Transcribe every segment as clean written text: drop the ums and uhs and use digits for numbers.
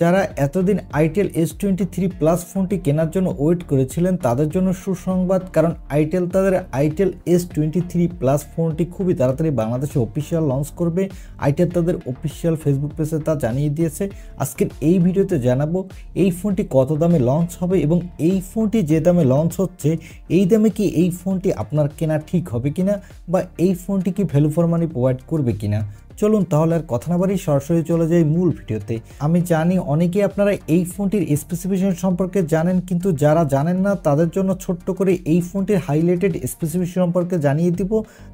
যারা এতদিন Itel s23 Plus ফোনটি কেনার জন্য ওয়েট করেছিলেন তাদের জন্য সুসংবাদ, কারণ Itel তাদের Itel s23 Plus ফোনটি খুবই তাড়াতাড়ি বাংলাদেশে অফিসিয়াল লঞ্চ করবে। Itel তাদের অফিসিয়াল ফেসবুক পেজে তা জানিয়ে দিয়েছে। আজকের এই ভিডিওতে জানাবো এই ফোনটি কত দামে লঞ্চ হবে এবং এই ফোনটি যে দামে লঞ্চ হচ্ছে এই দামে কি এই ফোনটি আপনার কেনা ঠিক হবে কিনা বা এই ফোনটি কি ভ্যালু ফর মানি প্রোভাইড করবে কিনা। চলুন তাহলে আর কথা না বাড়িয়ে সরাসরি চলে যাই মূল ভিডিওতে। আমি জানি অনেকেই আপনারা এই ফোনটির স্পেসিফিকেশন সম্পর্কে জানেন, কিন্তু যারা জানেন না তাদের জন্য ছোট্ট করে এই ফোনটির হাইলাইটেড স্পেসিফিকেশন সম্পর্কে জানিয়ে দিব।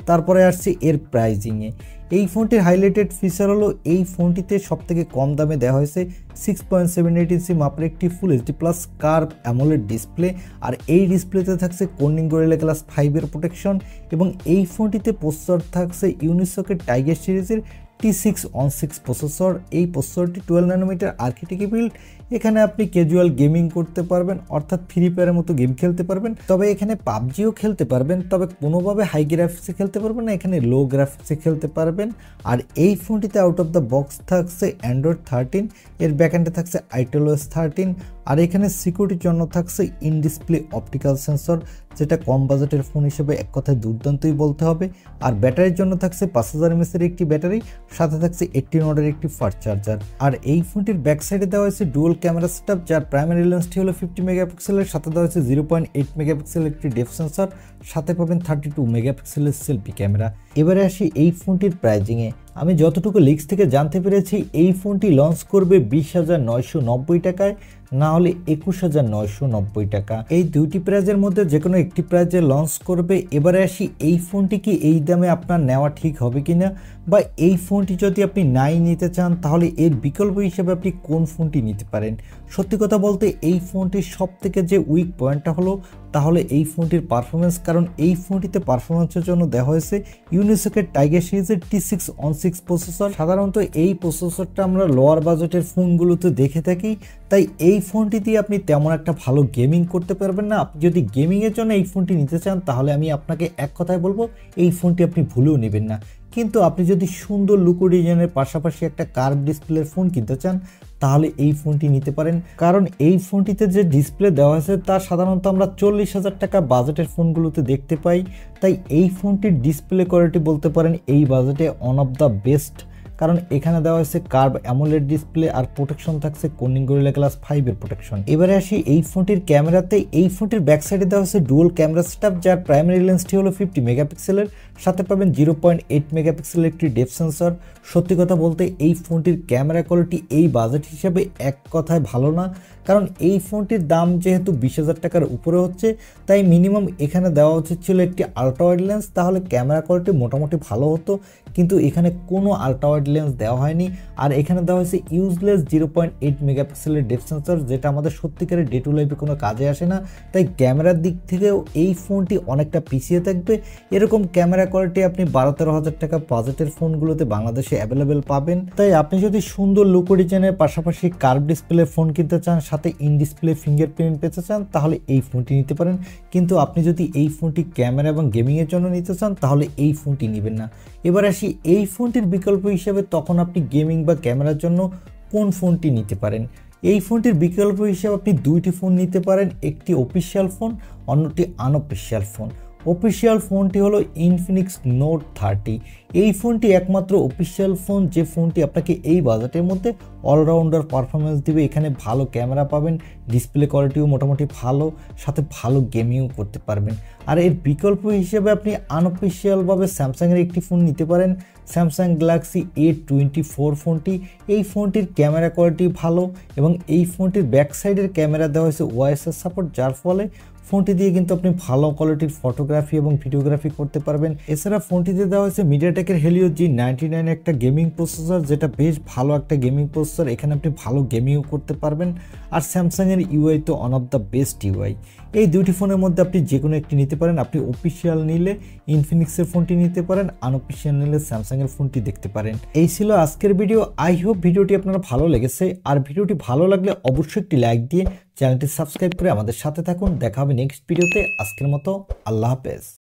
তারপরে আসছে এর প্রাইজিংয়ে। এই ফোনটির হাইলাইটেড ফিচার হলো এই ফোনটিতে সবথেকে কম দামে দেওয়া হয়েছে 6.78 ইঞ্চি মাপের একটি full HD plus curve AMOLED display, আর এই ডিসপ্লেতে থাকছে কর্নিং গরিলা গ্লাস 5 এর প্রোটেকশন এবং এই ফোনটিতে প্রসেসর থাকছে ইউনিসকের টাইগার সিরিজের T616 প্রসেসর। এই প্রসেসরটি 12 ন্যানোমিটার আর্কিটেক্টে বিল্ড। এখানে আপনি ক্যাজুয়াল গেমিং করতে পারবেন, অর্থাৎ ফ্রি ফায়ারের মতো গেম খেলতে পারবেন, তবে এখানে পাবজিও খেলতে পারবেন, তবে কোনোভাবে হাই গ্রাফিক্সে খেলতে পারবেন না, এখানে লো গ্রাফিক্সে খেলতে পারবেন। আর এই ফোনটিতে আউট অফ দ্য বক্স থাকছে অ্যান্ড্রয়েড 13, এর ব্যাকএন্ডে থাকছে Itel s23, আর এখানে সিকিউরিটির জন্য থাকছে ইন ডিসপ্লে অপটিক্যাল সেন্সর, যেটা কম বাজেটের ফোন হিসেবে এক কথায় দুর্দান্তই বলতে হবে। আর ব্যাটারির জন্য থাকছে 5000 mAh এর একটি ব্যাটারি, সাথে থাকছে 18 ওয়াটের একটি ফাস্ট চার্জার। আর এই ফোনটির ব্যাক সাইডে দেওয়া হয়েছে ডুয়াল ক্যামেরা সেটআপ, যার প্রাইমারি লেন্সটি হলো 50 মেগাপিক্সেলের, সাথে দেওয়া হয়েছে 0.8 মেগাপিক্সেলের একটি ডেপথ সেন্সর, সাথে পাবেন 32 মেগাপিক্সেলের সেলফি ক্যামেরা। এবারে আসি এই ফোনটির প্রাইজিংয়ে। আমি যতটুকু লিক্স থেকে জানতে পেরেছি এই ফোনটি লঞ্চ করবে 20,990 টাকায়, না হলে 21,990 টাকা। এই দুইটি প্রাইজের মধ্যে যে কোনো একটি প্রাইজে লঞ্চ করবে। এবারে আসি এই ফোনটি কি এই দামে আপনার নেওয়া ঠিক হবে কিনা, বা এই ফোনটি যদি আপনি নাই নিতে চান তাহলে এর বিকল্প হিসেবে আপনি কোন ফোনটি নিতে পারেন। সত্যি কথা বলতে এই ফোনটির সব থেকে যে উইক পয়েন্টটা হলো তাহলে এই ফোনটির পারফরমেন্স, কারণ এই ফোনটিতে পারফরমেন্সের জন্য দেওয়া হয়েছে ইউনিসকের টাইগার সিরিজের T616 প্রসেসর। সাধারণত এই প্রসেসরটা আমরা লোয়ার বাজেটের ফোনগুলোতে দেখে থাকি, তাই এই ফোনটি দিয়ে আপনি তেমন একটা ভালো গেমিং করতে পারবেন না। আপনি যদি গেমিংয়ের জন্য এই ফোনটি নিতে চান তাহলে আমি আপনাকে এক কথায় বলবো এই ফোনটি আপনি ভুলেও নেবেন না। কিন্তু আপনি যদি সুন্দর লুকো ডিজাইনের পাশাপাশি একটা কার্ভ ডিসপ্লের ফোন কিনতে চান তাহলে এই ফোনটি নিতে পারেন, কারণ এই ফোনটিতে যে ডিসপ্লে দেওয়া হয়েছে তা সাধারণত আমরা 40,000 টাকা বাজেটের ফোনগুলোতে দেখতে পাই। তাই এই ফোনটির ডিসপ্লে কোয়ালিটি বলতে পারেন এই বাজেটে ওয়ান অফ দ্য বেস্ট, কারণ এখানে দেওয়া হয়েছে কার্ভ অ্যামোলেড ডিসপ্লে আর প্রোটেকশন থাকছে কর্নিং গরিলা গ্লাস 5 এর প্রোটেকশন। এবারে আসি এই ফোনটির ক্যামেরাতে। এই ফোনটির ব্যাক সাইডে দেওয়া হয়েছে ডুয়াল ক্যামেরা সেটআপ, যার প্রাইমারি লেন্সটি হলো 50 মেগাপিক্সেলের, সাথে পাবেন 0.8 মেগাপিক্সেলের একটি ডেপথ সেন্সর। সত্যি কথা বলতে এই ফোনটির ক্যামেরা কোয়ালিটি এই বাজেট হিসাবে এক কথায় ভালো না, কারণ এই ফোনটির দাম যেহেতু 20,000 টাকার উপরে হচ্ছে, তাই মিনিমাম এখানে দেওয়া উচিত ছিল একটি আলট্রা ওয়াইড লেন্স, তাহলে ক্যামেরা কোয়ালিটি মোটামুটি ভালো হতো, কিন্তু এখানে কোনো আলট্রা ওয়াইড লেন্স দেওয়া হয়নি। আর এখানে দেওয়া হয়েছে ইউজলেস 0.8 মেগাপিক্সেলের ডেপথ সেন্সর, যেটা আমাদের সত্যিকারের ডে টু লাইফে কোনো কাজে আসে না। তাই ক্যামেরার দিক থেকেও এই ফোনটি অনেকটা পিছিয়ে থাকবে। এরকম ক্যামেরা কোয়ালিটি আপনি 12-13 হাজার টাকা বাজেটের ফোনগুলোতে বাংলাদেশে অ্যাভেলেবেল পাবেন। তাই আপনি যদি সুন্দর লুকো ডিজাইনের পাশাপাশি কার্ভ ডিসপ্লে ফোন কিনতে চান, সাথে ইন ডিসপ্লে ফিঙ্গারপ্রিন্ট পেতে চান তাহলে এই ফোনটি নিতে পারেন, কিন্তু আপনি যদি এই ফোনটি ক্যামেরা এবং গেমিংয়ের জন্য নিতে চান তাহলে এই ফোনটি নেবেন না। এবার আসি এই ফোনটির বিকল্প হিসেবে, তখন আপনি গেমিং বা ক্যামেরার জন্য কোন ফোনটি নিতে পারেন। এই ফোনটির বিকল্প হিসেবে আপনি দুইটি ফোন নিতে পারেন, একটি অফিসিয়াল ফোন, অন্যটি আনঅফিসিয়াল ফোন। অফিসিয়াল ফোনটি হলো ইনফিনিক্স নোট 30। এই ফোনটি একমাত্র অফিসিয়াল ফোন যে ফোনটি আপনাকে এই বাজেটের মধ্যে অলরাউন্ডার পারফরমেন্স দিবে। এখানে ভালো ক্যামেরা পাবেন, ডিসপ্লে কোয়ালিটিও মোটামুটি ভালো, সাথে ভালো গেমিংও করতে পারবেন। আর এর বিকল্প হিসেবে আপনি আনঅফিসিয়ালভাবে স্যামসাংয়ের একটি ফোন নিতে পারেন, স্যামসাং গ্যালাক্সি A24 ফোনটি। এই ফোনটির ক্যামেরা কোয়ালিটি ভালো এবং এই ফোনটির ব্যাক সাইডের ক্যামেরা দেওয়া হয়েছে ওআইএস সাপোর্ট, যার ফলে ফোনটি দিয়ে কিন্তু আপনি ভালো কোয়ালিটির ফটোগ্রাফি এবং ভিডিওগ্রাফি করতে পারবেন। এছাড়া ফোনটিতে দেওয়া হয়েছে মিডিয়াটেকের হেলিও G99 একটা গেমিং প্রসেসর, যেটা বেশ ভালো একটা গেমিং প্রসেসর। এখানে আপনি ভালো গেমিংও করতে পারবেন। আর স্যামসাংয়ের ইউআই তো one of the best UI. এই দুইটি ফোনের মধ্যে আপনি যে কোনো একটি নিতে পারেন। আপনি অফিসিয়াল নিলে ইনফিনিক্সের ফোনটি নিতে পারেন, আনঅফিসিয়াল নিলে স্যামসাংয়ের ফোনটি দেখতে পারেন। এই ছিল আজকের ভিডিও। আই হোপ ভিডিওটি আপনারা ভালো লেগেছে। আর ভিডিওটি ভালো লাগলে অবশ্যই একটি লাইক দিয়ে চ্যানেলটি সাবস্ক্রাইব করে আমাদের সাথে থাকুন। দেখা হবে নেক্সট ভিডিওতে। আজকের মতো আল্লাহ হাফেজ।